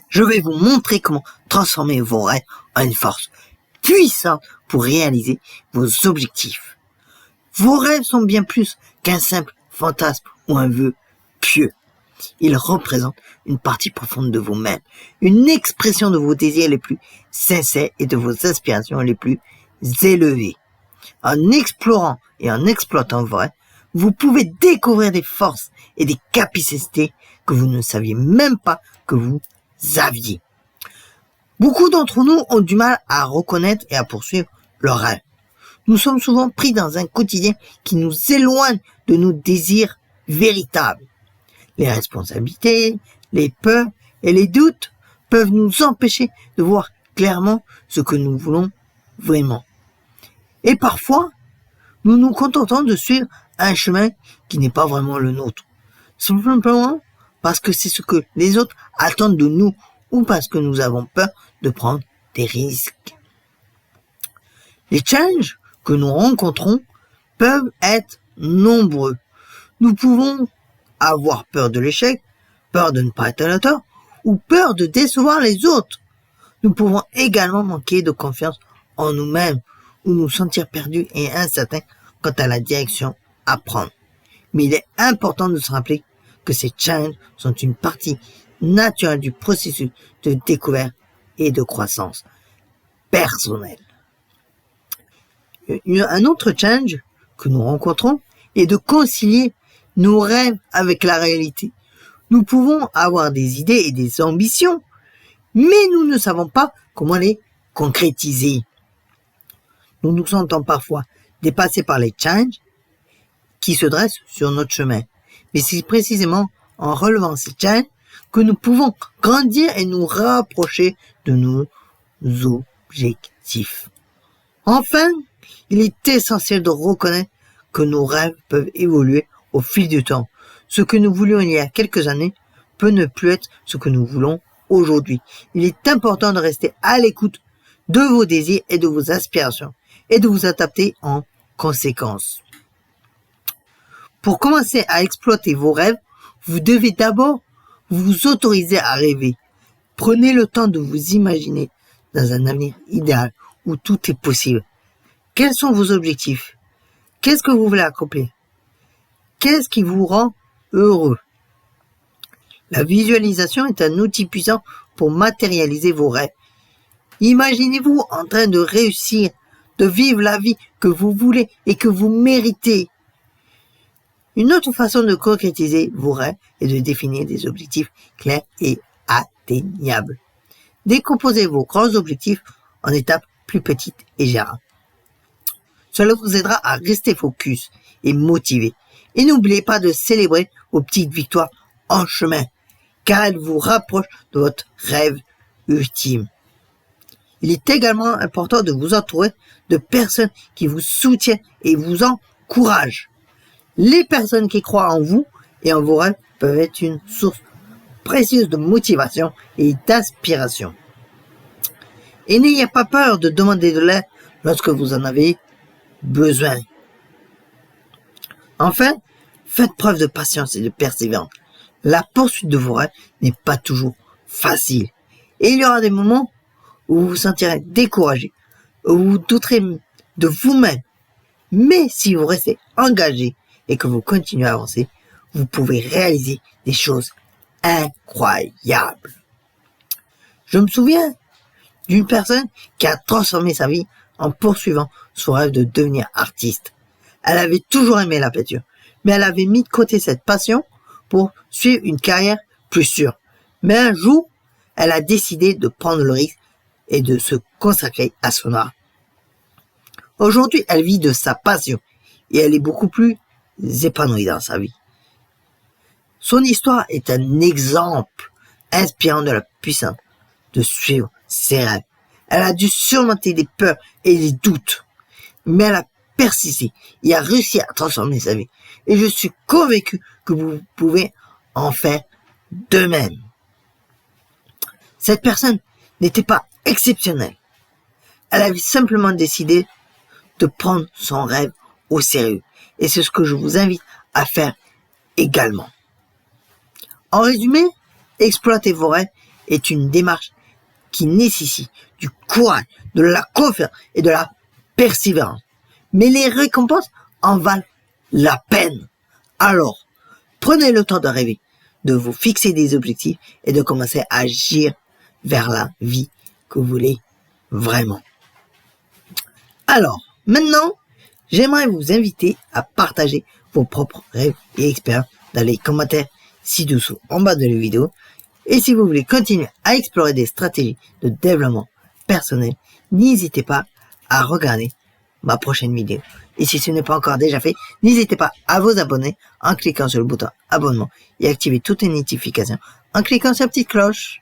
Je vais vous montrer comment transformer vos rêves en une force puissante pour réaliser vos objectifs. Vos rêves sont bien plus qu'un simple fantasme ou un vœu pieux. Ils représentent une partie profonde de vous-même, une expression de vos désirs les plus sincères et de vos aspirations les plus élevées. En explorant et en exploitant vos rêves, vous pouvez découvrir des forces et des capacités que vous ne saviez même pas que vous aviez. Beaucoup d'entre nous ont du mal à reconnaître et à poursuivre leurs rêves. Nous sommes souvent pris dans un quotidien qui nous éloigne de nos désirs véritables. Les responsabilités, les peurs et les doutes peuvent nous empêcher de voir clairement ce que nous voulons vraiment. Et parfois, nous nous contentons de suivre un chemin qui n'est pas vraiment le nôtre. Simplement parce que c'est ce que les autres attendent de nous ou parce que nous avons peur de prendre des risques. Les challenges que nous rencontrons peuvent être nombreux. Nous pouvons avoir peur de l'échec, peur de ne pas être à la hauteur ou peur de décevoir les autres. Nous pouvons également manquer de confiance en nous-mêmes ou nous sentir perdus et incertains quant à la direction à prendre. Mais il est important de se rappeler que ces challenges sont une partie naturelle du processus de découverte et de croissance personnelle. Un autre challenge que nous rencontrons est de concilier nos rêves avec la réalité. Nous pouvons avoir des idées et des ambitions, mais nous ne savons pas comment les concrétiser. Nous nous sentons parfois dépassés par les challenges qui se dressent sur notre chemin. Mais c'est précisément en relevant ces challenges que nous pouvons grandir et nous rapprocher de nos objectifs. Enfin, il est essentiel de reconnaître que nos rêves peuvent évoluer au fil du temps. Ce que nous voulions il y a quelques années peut ne plus être ce que nous voulons aujourd'hui. Il est important de rester à l'écoute de vos désirs et de vos aspirations et de vous adapter en conséquence. Pour commencer à exploiter vos rêves, vous devez d'abord vous autoriser à rêver. Prenez le temps de vous imaginer dans un avenir idéal où tout est possible. Quels sont vos objectifs? Qu'est-ce que vous voulez accomplir? Qu'est-ce qui vous rend heureux? La visualisation est un outil puissant pour matérialiser vos rêves. Imaginez-vous en train de réussir, de vivre la vie que vous voulez et que vous méritez. Une autre façon de concrétiser vos rêves est de définir des objectifs clairs et atteignables. Décomposez vos grands objectifs en étapes plus petites et gérables. Cela vous aidera à rester focus et motivé. Et n'oubliez pas de célébrer vos petites victoires en chemin, car elles vous rapprochent de votre rêve ultime. Il est également important de vous entourer de personnes qui vous soutiennent et vous encouragent. Les personnes qui croient en vous et en vos rêves peuvent être une source précieuse de motivation et d'inspiration. Et n'ayez pas peur de demander de l'aide lorsque vous en avez besoin. Enfin, faites preuve de patience et de persévérance. La poursuite de vos rêves n'est pas toujours facile. Et il y aura des moments où vous vous sentirez découragé, où vous douterez de vous-même. Mais si vous restez engagé et que vous continuez à avancer, vous pouvez réaliser des choses incroyables. Je me souviens d'une personne qui a transformé sa vie en poursuivant son rêve de devenir artiste. Elle avait toujours aimé la peinture, mais elle avait mis de côté cette passion pour suivre une carrière plus sûre. Mais un jour, elle a décidé de prendre le risque et de se consacrer à son art. Aujourd'hui, elle vit de sa passion et elle est beaucoup plus épanouie dans sa vie. Son histoire est un exemple inspirant de la puissance de suivre ses rêves. Elle a dû surmonter les peurs et les doutes, mais elle a persisté et a réussi à transformer sa vie. Et je suis convaincu que vous pouvez en faire de même. Cette personne n'était pas exceptionnelle. Elle avait simplement décidé de prendre son rêve au sérieux. Et c'est ce que je vous invite à faire également. En résumé, exploitez vos rêves est une démarche qui nécessite du courage, de la confiance et de la persévérance. Mais les récompenses en valent la peine. Alors, prenez le temps de rêver, de vous fixer des objectifs et de commencer à agir vers la vie que vous voulez vraiment. Alors, maintenant, j'aimerais vous inviter à partager vos propres rêves et expériences dans les commentaires ci-dessous en bas de la vidéo. Et si vous voulez continuer à explorer des stratégies de développement personnel, n'hésitez pas à regarder ma prochaine vidéo. Et si ce n'est pas encore déjà fait, n'hésitez pas à vous abonner en cliquant sur le bouton abonnement et activer toutes les notifications en cliquant sur la petite cloche.